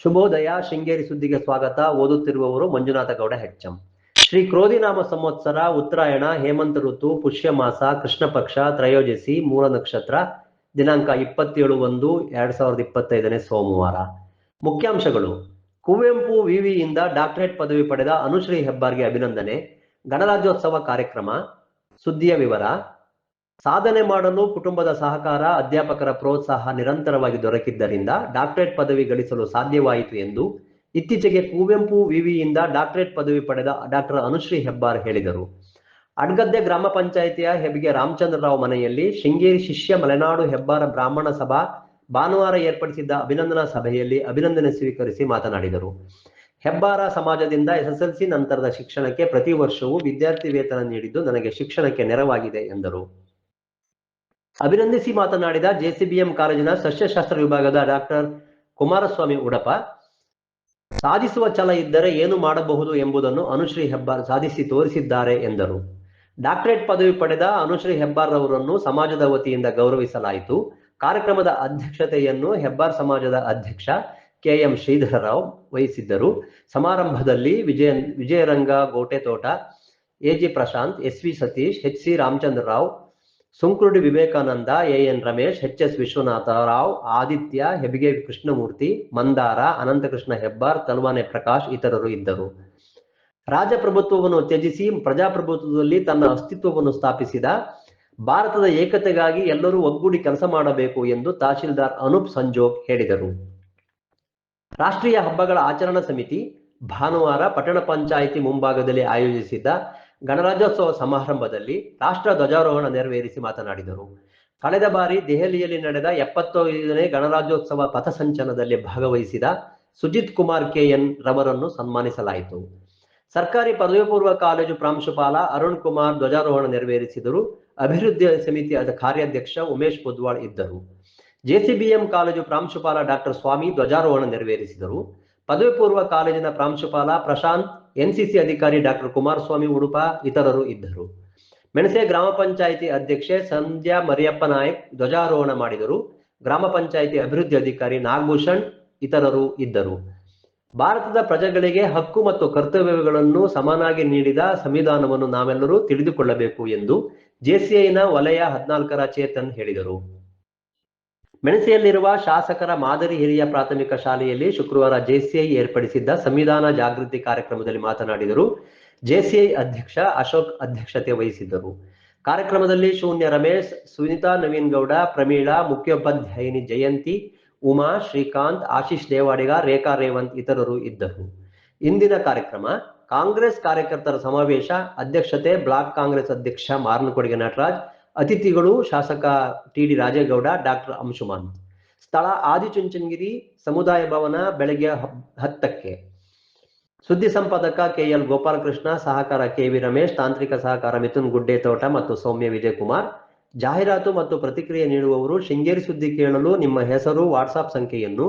ಶುಭೋದಯ. ಶೃಂಗೇರಿ ಸುದ್ದಿಗೆ ಸ್ವಾಗತ. ಓದುತ್ತಿರುವವರು ಮಂಜುನಾಥ ಗೌಡ ಹೆಚ್ಚಂ. ಶ್ರೀ ಕ್ರೋಧಿನಾಮ ಸಂವತ್ಸರ, ಉತ್ತರಾಯಣ, ಹೇಮಂತ ಋತು, ಪುಷ್ಯಮಾಸ, ಕೃಷ್ಣ ಪಕ್ಷ, ತ್ರಯೋದಶಿ, ಮೂಲ ನಕ್ಷತ್ರ, ದಿನಾಂಕ 27/1/2025 ಸೋಮವಾರ. ಮುಖ್ಯಾಂಶಗಳು. ಕುವೆಂಪು ವಿವಿಯಿಂದ ಡಾಕ್ಟರೇಟ್ ಪದವಿ ಪಡೆದ ಅನುಶ್ರೀ ಹೆಬ್ಬಾರ್ಗೆ ಅಭಿನಂದನೆ. ಗಣರಾಜ್ಯೋತ್ಸವ ಕಾರ್ಯಕ್ರಮ. ಸುದ್ದಿಯ ವಿವರ. ಸಾಧನೆ ಮಾಡಲು ಕುಟುಂಬದ ಸಹಕಾರ, ಅಧ್ಯಾಪಕರ ಪ್ರೋತ್ಸಾಹ ನಿರಂತರವಾಗಿ ದೊರಕಿದ್ದರಿಂದ ಡಾಕ್ಟರೇಟ್ ಪದವಿ ಗಳಿಸಲು ಸಾಧ್ಯವಾಯಿತು ಎಂದು ಇತ್ತೀಚೆಗೆ ಕುವೆಂಪು ವಿವಿಯಿಂದ ಡಾಕ್ಟರೇಟ್ ಪದವಿ ಪಡೆದ ಡಾಕ್ಟರ್ ಅನುಶ್ರೀ ಹೆಬ್ಬಾರ್ ಹೇಳಿದರು. ಅಡ್ಗದ್ದೆ ಗ್ರಾಮ ಪಂಚಾಯಿತಿಯ ಹೆಬ್ಗೆ ರಾಮಚಂದ್ರರಾವ್ ಮನೆಯಲ್ಲಿ ಶೃಂಗೇರಿ ಶಿಷ್ಯ ಮಲೆನಾಡು ಹೆಬ್ಬಾರ ಬ್ರಾಹ್ಮಣ ಸಭಾ ಭಾನುವಾರ ಏರ್ಪಡಿಸಿದ್ದ ಅಭಿನಂದನಾ ಸಭೆಯಲ್ಲಿ ಅಭಿನಂದನೆ ಸ್ವೀಕರಿಸಿ ಮಾತನಾಡಿದರು. ಹೆಬ್ಬಾರ ಸಮಾಜದಿಂದ ಎಸ್ಎಸ್ಎಲ್ಸಿ ನಂತರದ ಶಿಕ್ಷಣಕ್ಕೆ ಪ್ರತಿ ವರ್ಷವೂ ವಿದ್ಯಾರ್ಥಿ ವೇತನ ನೀಡಿದ್ದು ನನಗೆ ಶಿಕ್ಷಣಕ್ಕೆ ನೆರವಾಗಿದೆ ಎಂದರು. ಅಭಿನಂದಿಸಿ ಮಾತನಾಡಿದ ಜೆಸಿಬಿಎಂ ಕಾಲೇಜಿನ ಸಸ್ಯಶಾಸ್ತ್ರ ವಿಭಾಗದ ಡಾಕ್ಟರ್ ಕುಮಾರಸ್ವಾಮಿ ಉಡಪ, ಸಾಧಿಸುವ ಛಲ ಇದ್ದರೆ ಏನು ಮಾಡಬಹುದು ಎಂಬುದನ್ನು ಅನುಶ್ರೀ ಹೆಬ್ಬಾರ್ ಸಾಧಿಸಿ ತೋರಿಸಿದ್ದಾರೆ ಎಂದರು. ಡಾಕ್ಟರೇಟ್ ಪದವಿ ಪಡೆದ ಅನುಶ್ರೀ ಹೆಬ್ಬಾರ್ ಅವರನ್ನು ಸಮಾಜದ ವತಿಯಿಂದ ಗೌರವಿಸಲಾಯಿತು. ಕಾರ್ಯಕ್ರಮದ ಅಧ್ಯಕ್ಷತೆಯನ್ನು ಹೆಬ್ಬಾರ್ ಸಮಾಜದ ಅಧ್ಯಕ್ಷ ಕೆಎಂ ಶ್ರೀಧರರಾವ್ ವಹಿಸಿದ್ದರು. ಸಮಾರಂಭದಲ್ಲಿ Vijayaranga Gotethota, AG Prashant, SV Satish, HC Ramachandra Rao, Sunkurudi Vivekananda, AN Ramesh, HS Vishwanatha Rao, Aditya, Hebge Krishnamurthy, Mandara, Anantakrishna Hebbar, Talwane Prakash ಇತರರು ಇದ್ದರು. ರಾಜಪ್ರಭುತ್ವವನ್ನು ತ್ಯಜಿಸಿ ಪ್ರಜಾಪ್ರಭುತ್ವದಲ್ಲಿ ತನ್ನ ಅಸ್ತಿತ್ವವನ್ನು ಸ್ಥಾಪಿಸಿದ ಭಾರತದ ಏಕತೆಗಾಗಿ ಎಲ್ಲರೂ ಒಗ್ಗೂಡಿ ಕೆಲಸ ಮಾಡಬೇಕು ಎಂದು ತಹಶೀಲ್ದಾರ್ ಅನೂಪ್ ಸಂಜೋಗ್ ಹೇಳಿದರು. ರಾಷ್ಟ್ರೀಯ ಹಬ್ಬಗಳ ಆಚರಣಾ ಸಮಿತಿ ಭಾನುವಾರ ಪಟ್ಟಣ ಪಂಚಾಯಿತಿ ಮುಂಭಾಗದಲ್ಲಿ ಆಯೋಜಿಸಿದ್ದ ಗಣರಾಜ್ಯೋತ್ಸವ ಸಮಾರಂಭದಲ್ಲಿ ರಾಷ್ಟ್ರ ಧ್ವಜಾರೋಹಣ ನೆರವೇರಿಸಿ ಮಾತನಾಡಿದರು. ಕಳೆದ ಬಾರಿ ದೆಹಲಿಯಲ್ಲಿ ನಡೆದ 75ನೇ ಗಣರಾಜ್ಯೋತ್ಸವ ಪಥಸಂಚಲನದಲ್ಲಿ ಭಾಗವಹಿಸಿದ ಸುಜಿತ್ ಕುಮಾರ್ ಕೆಎನ್ ರವರನ್ನು ಸನ್ಮಾನಿಸಲಾಯಿತು. ಸರ್ಕಾರಿ ಪದವಿ ಪೂರ್ವ ಕಾಲೇಜು ಪ್ರಾಂಶುಪಾಲ ಅರುಣ್ ಕುಮಾರ್ ಧ್ವಜಾರೋಹಣ ನೆರವೇರಿಸಿದರು. ಅಭಿವೃದ್ಧಿ ಸಮಿತಿ ಕಾರ್ಯಾಧ್ಯಕ್ಷ ಉಮೇಶ್ ಬುದ್ವಾಳ್ ಇದ್ದರು. ಜೆಸಿಬಿಎಂ ಕಾಲೇಜು ಪ್ರಾಂಶುಪಾಲ ಡಾಕ್ಟರ್ ಸ್ವಾಮಿ ಧ್ವಜಾರೋಹಣ ನೆರವೇರಿಸಿದರು. ಪದವಿ ಪೂರ್ವ ಕಾಲೇಜಿನ ಪ್ರಾಂಶುಪಾಲ ಪ್ರಶಾಂತ್, ಎನ್ಸಿಸಿ ಅಧಿಕಾರಿ ಡಾಕ್ಟರ್ ಕುಮಾರಸ್ವಾಮಿ ಉಡುಪ ಇತರರು ಇದ್ದರು. ಮೆಣಸೆ ಗ್ರಾಮ ಪಂಚಾಯಿತಿ ಅಧ್ಯಕ್ಷೆ ಸಂಧ್ಯಾ ಮರಿಯಪ್ಪ ನಾಯಕ್ ಧ್ವಜಾರೋಹಣ ಮಾಡಿದರು. ಗ್ರಾಮ ಪಂಚಾಯಿತಿ ಅಭಿವೃದ್ಧಿ ಅಧಿಕಾರಿ ನಾಗಭೂಷಣ್ ಇತರರು ಇದ್ದರು. ಭಾರತದ ಪ್ರಜೆಗಳಿಗೆ ಹಕ್ಕು ಮತ್ತು ಕರ್ತವ್ಯಗಳನ್ನು ಸಮನಾಗಿ ನೀಡಿದ ಸಂವಿಧಾನವನ್ನು ನಾವೆಲ್ಲರೂ ತಿಳಿದುಕೊಳ್ಳಬೇಕು ಎಂದು ಜೆಸಿಐನ ವಲಯ 14ರ ಚೇತನ್ ಹೇಳಿದರು. ಮೆಣಸೆಯಲ್ಲಿರುವ ಶಾಸಕರ ಮಾದರಿ ಹಿರಿಯ ಪ್ರಾಥಮಿಕ ಶಾಲೆಯಲ್ಲಿ ಶುಕ್ರವಾರ ಜೆಸಿಐ ಏರ್ಪಡಿಸಿದ್ದ ಸಂವಿಧಾನ ಜಾಗೃತಿ ಕಾರ್ಯಕ್ರಮದಲ್ಲಿ ಮಾತನಾಡಿದರು. ಜೆಸಿಐ ಅಧ್ಯಕ್ಷ ಅಶೋಕ್ ಅಧ್ಯಕ್ಷತೆ ವಹಿಸಿದ್ದರು. ಕಾರ್ಯಕ್ರಮದಲ್ಲಿ ಶೂನ್ಯ ರಮೇಶ್, ಸುನೀತಾ ನವೀನ್ ಗೌಡ, ಪ್ರಮೀಳಾ, ಮುಖ್ಯೋಪಾಧ್ಯಾಯಿನಿ ಜಯಂತಿ, ಉಮಾ, ಶ್ರೀಕಾಂತ್, ಆಶೀಶ್ ದೇವಾಡಿಗ, ರೇಖಾ ರೇವಂತ್ ಇತರರು ಇದ್ದರು. ಇಂದಿನ ಕಾರ್ಯಕ್ರಮ ಕಾಂಗ್ರೆಸ್ ಕಾರ್ಯಕರ್ತರ ಸಮಾವೇಶ. ಅಧ್ಯಕ್ಷತೆ ಬ್ಲಾಕ್ ಕಾಂಗ್ರೆಸ್ ಅಧ್ಯಕ್ಷ ಮಾರನಕೊಡಿಗೆ ನಟರಾಜ್. ಅತಿಥಿಗಳು ಶಾಸಕ ಟಿಡಿ ರಾಜೇಗೌಡ, ಡಾಕ್ಟರ್ ಅಂಶುಮಾನ್. ಸ್ಥಳ ಆದಿಚುಂಚನಗಿರಿ ಸಮುದಾಯ ಭವನ, ಬೆಳಗ್ಗೆ 10ಕ್ಕೆ. ಸುದ್ದಿ ಸಂಪಾದಕ ಕೆಎಲ್ ಗೋಪಾಲಕೃಷ್ಣ, ಸಹಕಾರ ಕೆವಿ ರಮೇಶ್, ತಾಂತ್ರಿಕ ಸಹಕಾರ ಮಿಥುನ್ ಗುಡ್ಡೇತೋಟ ಮತ್ತು ಸೌಮ್ಯ ವಿಜಯಕುಮಾರ್. ಜಾಹೀರಾತು ಮತ್ತು ಪ್ರತಿಕ್ರಿಯೆ ನೀಡುವವರು ಶೃಂಗೇರಿ ಸುದ್ದಿ ಕೇಳಲು ನಿಮ್ಮ ಹೆಸರು, ವಾಟ್ಸಾಪ್ ಸಂಖ್ಯೆಯನ್ನು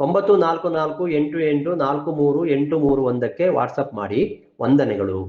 9448843831ಕ್ಕೆ ವಾಟ್ಸಪ್ ಮಾಡಿ. ವಂದನೆಗಳು.